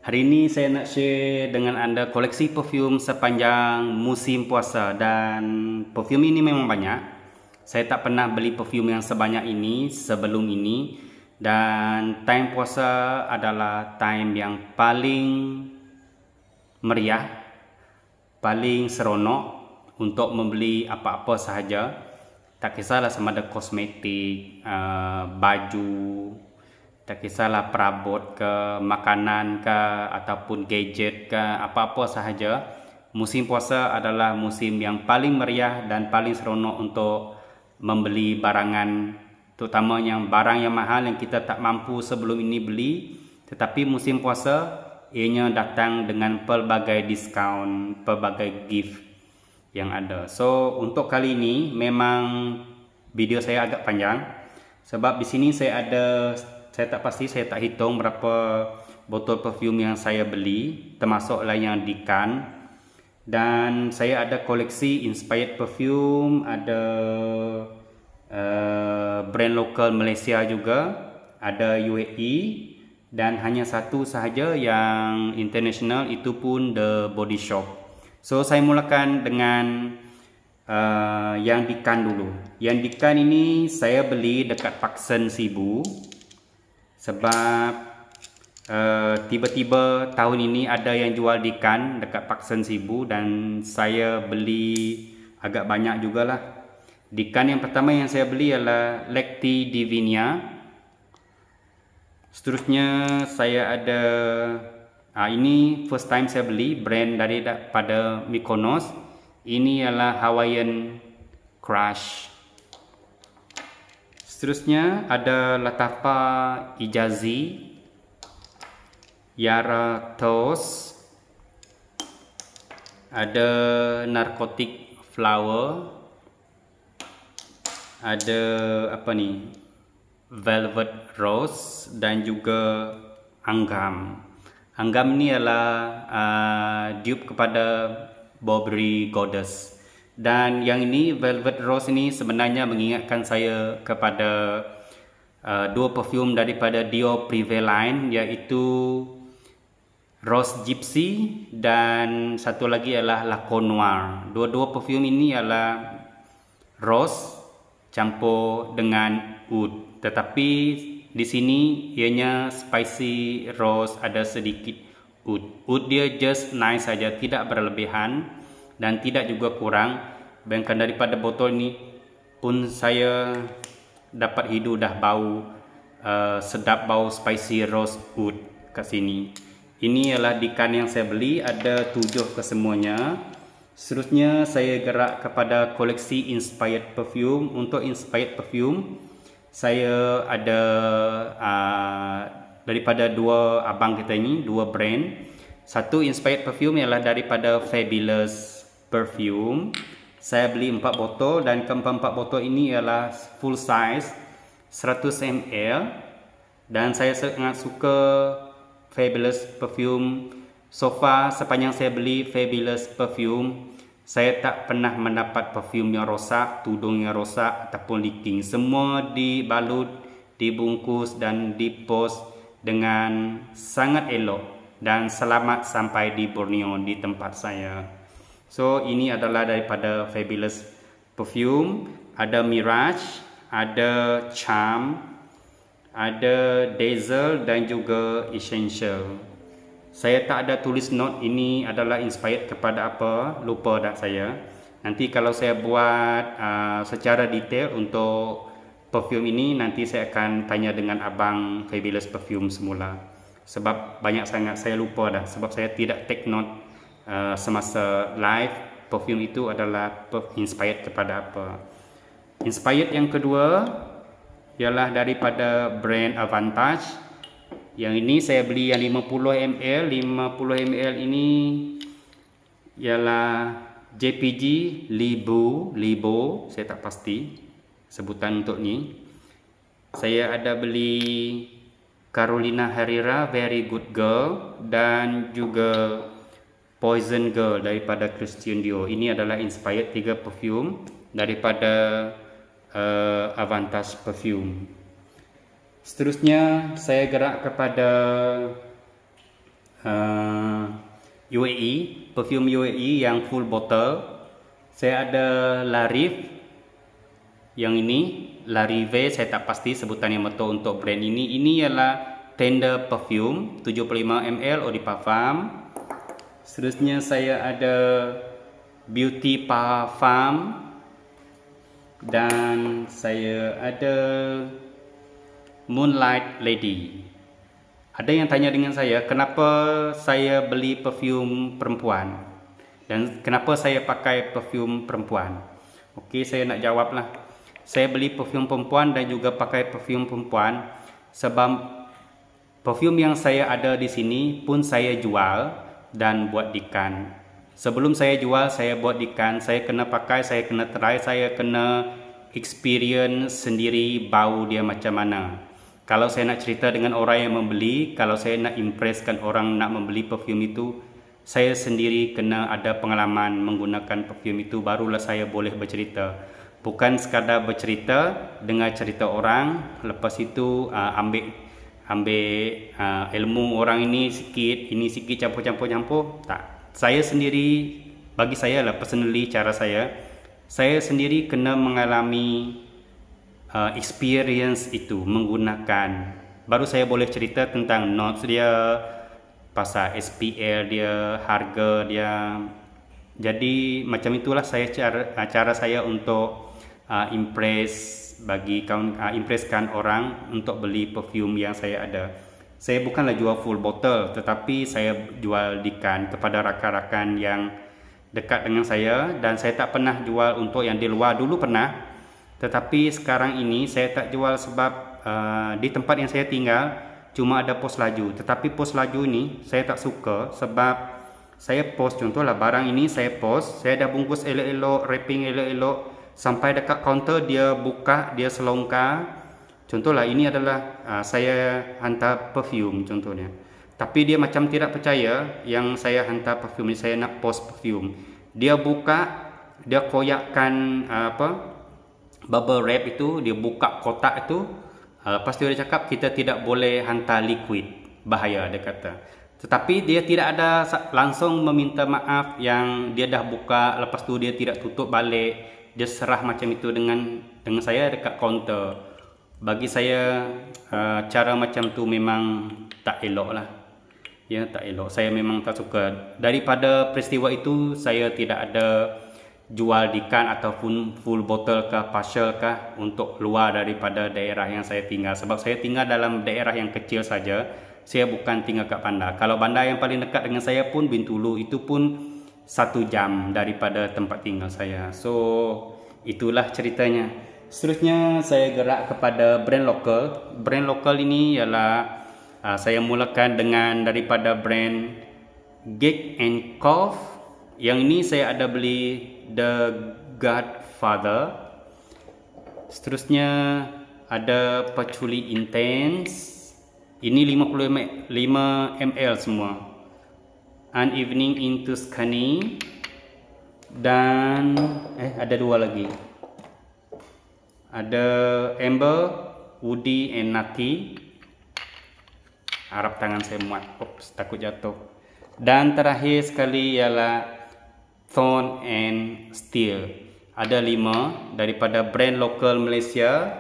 Hari ini saya nak share dengan anda koleksi perfume sepanjang musim puasa, dan perfume ini memang banyak. Saya tak pernah beli perfume yang sebanyak ini sebelum ini, dan time puasa adalah time yang paling meriah, paling seronok untuk membeli apa-apa sahaja. Tak kisahlah sama ada kosmetik, baju, tak kisahlah perabot ke, makanan ke, ataupun gadget ke, apa-apa sahaja. Musim puasa adalah musim yang paling meriah dan paling seronok untuk membeli barangan, terutama yang barang yang mahal yang kita tak mampu sebelum ini beli. Tetapi musim puasa ianya datang dengan pelbagai diskaun, pelbagai gift yang ada. So untuk kali ini memang video saya agak panjang, sebab di sini saya tak pasti, saya tak hitung berapa botol perfume yang saya beli, termasuklah yang di can. Dan saya ada koleksi inspired perfume, ada brand lokal Malaysia juga, ada UAE, dan hanya satu sahaja yang international, itu pun The Body Shop. So saya mulakan dengan yang di can dulu. Yang di can ini saya beli dekat Paksen Sibu, sebab tiba-tiba tahun ini ada yang jual di can dekat Paksen Sibu, dan saya beli agak banyak jugalah. Di can yang pertama yang saya beli ialah Lacti Divina. Seterusnya saya ada ini first time saya beli, brand daripada Mykonos. Ini ialah Hawaiian Crush. Seterusnya ada Latafa Ijazi, Yara Toast, ada Narcotic Flower, ada apa ni, Velvet Rose, dan juga Anggam. Anggam ni adalah dupe kepada Burberry Goddess. Dan yang ini Velvet Rose ini sebenarnya mengingatkan saya kepada dua perfume daripada Dior Privé line, iaitu Rose Gypsy dan satu lagi adalah Laco Noir. Dua-dua perfume ini adalah rose campur dengan oud, tetapi di sini ianya spicy rose, ada sedikit oud. Oud dia just nice saja, tidak berlebihan dan tidak juga kurang. Bayangkan daripada botol ni pun saya dapat hidu dah bau sedap, bau spicy rose oud kat sini. Ini ialah di can yang saya beli, ada 7 kesemuanya. Seterusnya saya gerak kepada koleksi inspired perfume. Untuk inspired perfume saya ada daripada dua abang kita ini, dua brand. Satu inspired perfume ialah daripada Fabulous Perfume. Saya beli 4 botol, dan keempat-empat botol ini ialah full size 100 ml. Dan saya sangat suka Fabulous Perfume. So far sepanjang saya beli Fabulous Perfume, saya tak pernah mendapat perfume yang rosak, tudung yang rosak ataupun leaking. Semua dibalut, dibungkus dan dipost dengan sangat elok dan selamat sampai di Borneo, di tempat saya. So ini adalah daripada Fabulous Perfume. Ada Mirage, ada Charm, ada Dazzle dan juga Essential. Saya tak ada tulis note ini adalah inspired kepada apa, lupa dah saya. Nanti kalau saya buat secara detail untuk perfume ini, nanti saya akan tanya dengan abang Fabulous Perfume semula. Sebab banyak sangat saya lupa dah, sebab saya tidak take note semasa live perfume itu adalah inspired kepada apa. Inspired yang kedua ialah daripada brand Avantage. Yang ini saya beli yang 50 ml. 50 ml ini ialah JPG Libo, saya tak pasti sebutan untuk ni. Saya ada beli Carolina Herrera Very Good Girl, dan juga Poison Girl daripada Christian Dior. Ini adalah inspired 3 perfume daripada Avantage Perfume. Seterusnya saya gerak kepada UAE, perfume UAE yang full bottle. Saya ada Larif, yang ini Larive, saya tak pasti sebutan yang betul untuk brand ini. Ini ialah Tender Perfume 75 ml Eau de Parfum. Seterusnya saya ada Beauty Parfum, dan saya ada Moonlight Lady. Ada yang tanya dengan saya, kenapa saya beli perfume perempuan dan kenapa saya pakai perfume perempuan. Okey, saya nak jawab lah. Saya beli perfume perempuan dan juga pakai perfume perempuan sebab perfume yang saya ada di sini pun saya jual dan buat dikan. Sebelum saya jual, saya buat dikan, saya kena pakai, saya kena try, saya kena experience sendiri bau dia macam mana. Kalau saya nak cerita dengan orang yang membeli, kalau saya nak impresskan orang nak membeli perfume itu, saya sendiri kena ada pengalaman menggunakan perfume itu, barulah saya boleh bercerita. Bukan sekadar bercerita, dengar cerita orang, lepas itu ambil ilmu orang ini sikit campur. Tak. Saya sendiri, bagi saya lah personally, cara saya sendiri kena mengalami experience itu menggunakan, baru saya boleh cerita tentang notes dia, pasal SPL dia, harga dia. Jadi macam itulah cara saya untuk impresskan orang untuk beli perfume yang saya ada. Saya bukanlah jual full bottle, tetapi saya jual dikan kepada rakan-rakan yang dekat dengan saya, dan saya tak pernah jual untuk yang di luar. Dulu pernah, tetapi sekarang ini saya tak jual sebab di tempat yang saya tinggal cuma ada pos laju. Tetapi pos laju ini saya tak suka sebab saya post, contohlah barang ini saya post, saya dah bungkus elok-elok, wrapping elok-elok, sampai dekat kaunter dia buka, dia selongkar. Contohlah ini adalah saya hantar perfume contohnya, tapi dia macam tidak percaya yang saya hantar perfume ni, saya nak post perfume. Dia buka, dia koyakkan bubble wrap itu, dia buka kotak itu, lepas tu dia cakap kita tidak boleh hantar liquid, bahaya dia kata. Tetapi dia tidak ada langsung meminta maaf yang dia dah buka, lepas tu dia tidak tutup balik, dia serah macam itu dengan saya dekat kaunter. Bagi saya cara macam tu memang tak elok lah. Ya, tak elok. Saya memang tak suka. Daripada peristiwa itu, saya tidak ada jual dikan ataupun full bottle kah, partial kah untuk luar daripada daerah yang saya tinggal. Sebab saya tinggal dalam daerah yang kecil saja. Saya bukan tinggal kat bandar. Kalau bandar yang paling dekat dengan saya pun Bintulu, itu pun 1 jam daripada tempat tinggal saya. So itulah ceritanya. Seterusnya saya gerak kepada brand lokal. Brand lokal ini ialah saya mulakan dengan daripada brand Gig and Cough. Yang ini saya ada beli The Godfather. Seterusnya ada Patchouli Intense. Ini 55 ml semua. An Evening in Tuscany. Dan ada 2 lagi. Ada Amber, Woody and Nutty. Harap tangan saya muat. Oops, takut jatuh. Dan terakhir sekali ialah Thorn and Steel. Ada 5 daripada brand lokal Malaysia,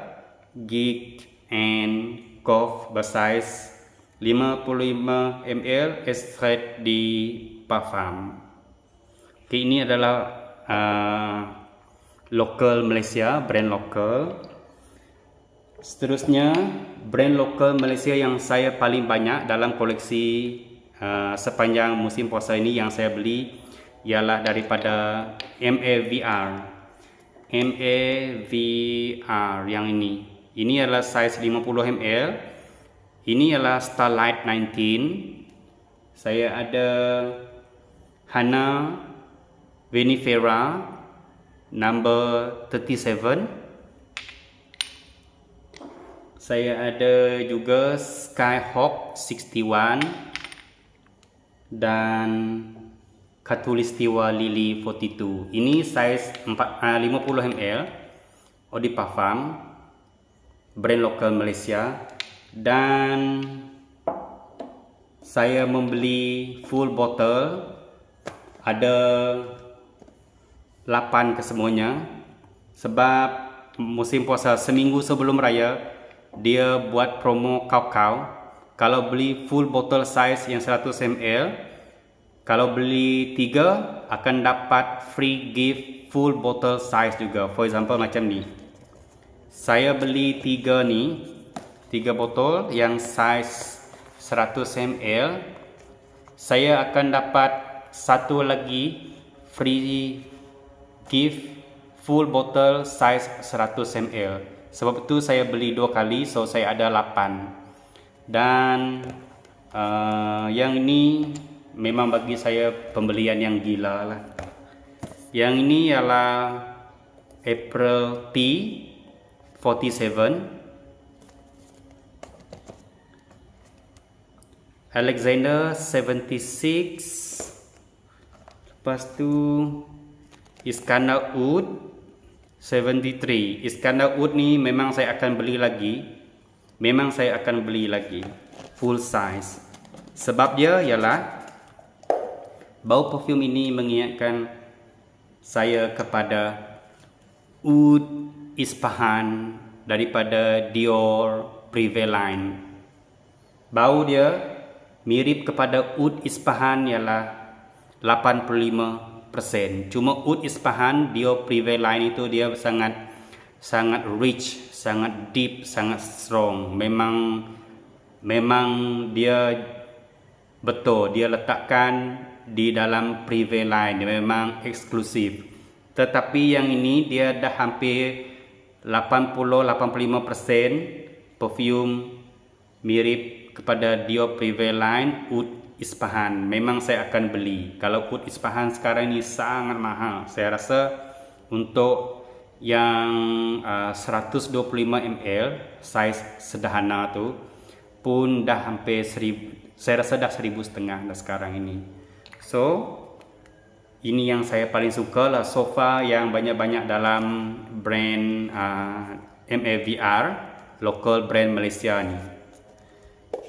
Gig and Cough, bersaiz 55 ml, extrait di Parfum. Okay, ini adalah lokal Malaysia, brand lokal. Seterusnya brand lokal Malaysia yang saya paling banyak dalam koleksi sepanjang musim puasa ini yang saya beli ialah daripada MAVR. MAVR yang ini. Ini adalah saiz 50 ml. Ini adalah Starlight 19. Saya ada Hana Vinifera number 37. Saya ada juga Skyhawk 61 dan Khatulistiwa Lily 42. Ini saiz 50 ml Eau de Parfum, brand lokal Malaysia. Dan saya membeli full bottle, ada 8 kesemuanya, sebab musim puasa seminggu sebelum raya dia buat promo kau-kau. Kalau beli full bottle size yang 100 ml, kalau beli 3 akan dapat free gift full bottle size juga. For example macam ni, saya beli 3 ni, 3 botol yang size 100 ml, saya akan dapat satu lagi free gift full bottle size 100 ml. Sebab itu saya beli 2 kali, so saya ada 8. Dan yang ini memang bagi saya pembelian yang gila lah. Yang ini ialah April Tea 47, Alexander 76, lepas tu Iskandar Oud 73. Iskandar Oud ni memang saya akan beli lagi. Memang saya akan beli lagi full size. Sebab dia ialah bau parfum ini mengingatkan saya kepada Oud Ispahan daripada Dior Privé line. Bau dia mirip kepada Oud Ispahan ialah 85%. Cuma Oud Ispahan Dior Privé line itu dia sangat rich, sangat deep, sangat strong. Memang dia betul dia letakkan di dalam Privé line, dia memang eksklusif. Tetapi yang ini dia dah hampir 80-85% perfume mirip kepada Dior Privé line Oud Ispahan. Memang saya akan beli. Kalau Oud Ispahan sekarang ini sangat mahal. Saya rasa untuk yang 125 ml size sederhana tu pun dah hampir 1000. Saya rasa dah 1,500 dah sekarang ini. So ini yang saya paling suka lah so far, yang banyak-banyak dalam brand MAVR, local brand Malaysia ni.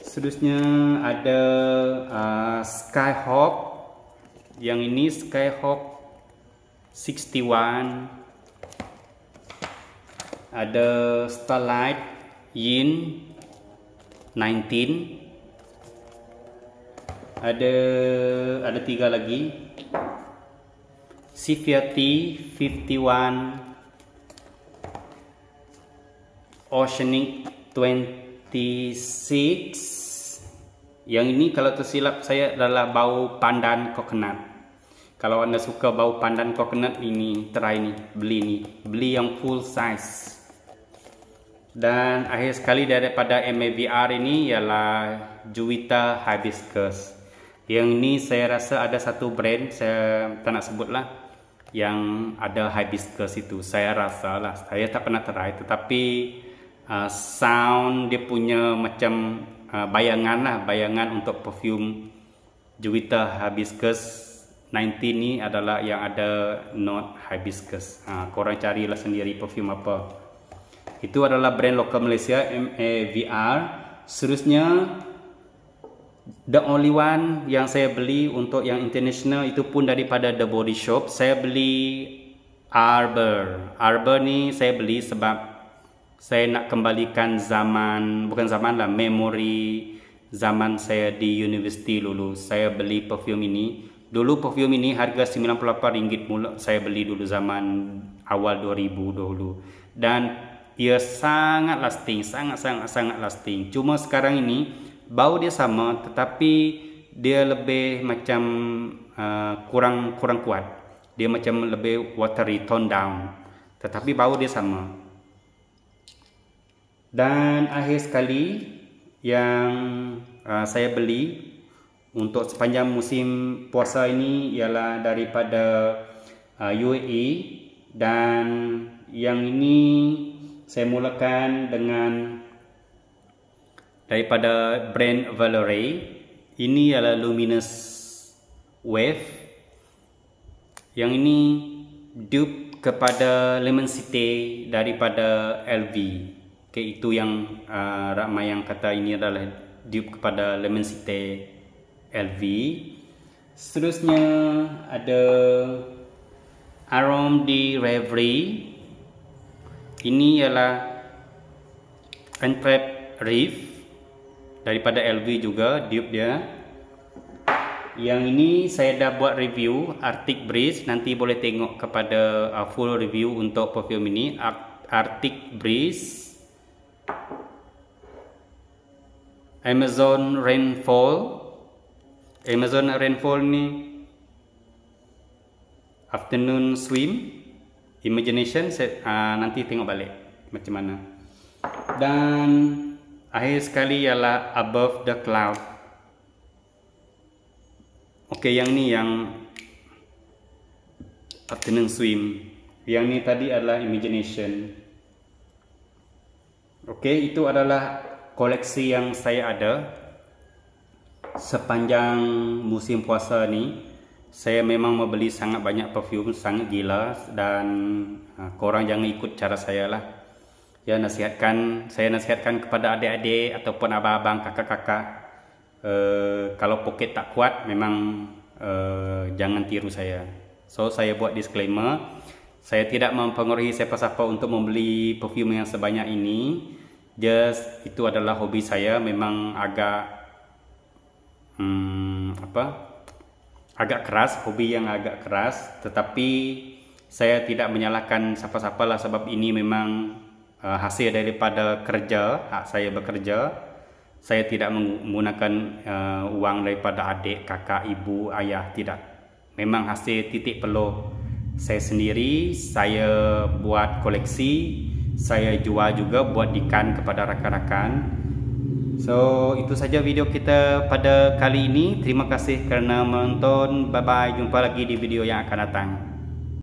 Seterusnya ada Skyhawk. Yang ini Skyhawk 61. Ada Starlight Yin 19. Ada 3 lagi. Siphiati 51. Oceanic 26. Yang ini kalau tersilap saya adalah bau pandan coconut. Kalau anda suka bau pandan coconut, ini try ni, beli yang full size. Dan akhir sekali daripada MAVR ini ialah Juwita Hibiscus. Yang ini saya rasa ada satu brand, saya tak nak sebut lah, yang ada hibiscus itu. Saya rasa lah, saya tak pernah try, tetapi sound dia punya macam bayangan untuk perfume Juwita Hibiscus 19 ni adalah yang ada note hibiscus. Korang carilah sendiri perfume apa. Itu adalah brand lokal Malaysia, MAVR. Seterusnya the only one yang saya beli untuk yang international itu pun daripada The Body Shop. Saya beli Arbor ni saya beli sebab saya nak kembalikan memori zaman saya di universiti dulu. Saya beli perfume ini. Dulu perfume ini harga RM98 mula. Saya beli dulu zaman awal 2000 dulu. Dan ia sangat lasting, sangat lasting. Cuma sekarang ini bau dia sama, tetapi dia lebih macam kurang kuat. Dia macam lebih watery, tone down. Tetapi bau dia sama. Dan akhir sekali yang saya beli untuk sepanjang musim puasa ini ialah daripada UAE. Dan yang ini saya mulakan dengan daripada brand Valerie. Ini ialah Luminous Wave. Yang ini dupe kepada Lemon Cité daripada LV. Okay, itu yang ramai yang kata ini adalah dupe kepada Lemon Cité. LV. Seterusnya ada Arôme de Rêverie. Ini ialah Entrap Riff daripada LV juga, dupe dia. Yang ini saya dah buat review Arctic Breeze, nanti boleh tengok kepada full review untuk perfume ini. Arctic Breeze, Amazon Rainfall. Amazon Rainfall ni Afternoon Swim, Imagination. Nanti tengok balik macam mana. Dan akhir sekali ialah Above the Cloud. Okey, yang ni yang Afternoon Swim. Yang ni tadi adalah Imagination. Okey, itu adalah koleksi yang saya ada sepanjang musim puasa ni. Saya memang membeli sangat banyak perfume, sangat gila. Dan korang jangan ikut cara saya lah. Ya, saya nasihatkan kepada adik-adik ataupun abang-abang, kakak-kakak, kalau poket tak kuat, memang jangan tiru saya. So, saya buat disclaimer, saya tidak mempengaruhi siapa-siapa untuk membeli perfume yang sebanyak ini. Just itu adalah hobi saya. Memang agak agak keras, hobi yang agak keras. Tetapi saya tidak menyalahkan siapa-siapa lah, sebab ini memang hasil daripada kerja, hak saya bekerja. Saya tidak menggunakan uang daripada adik, kakak, ibu, ayah, tidak. Memang hasil titik peluh saya sendiri. Saya buat koleksi, saya jual juga, buat dikan kepada rakan-rakan. So, itu saja video kita pada kali ini. Terima kasih kerana menonton. Bye bye, jumpa lagi di video yang akan datang.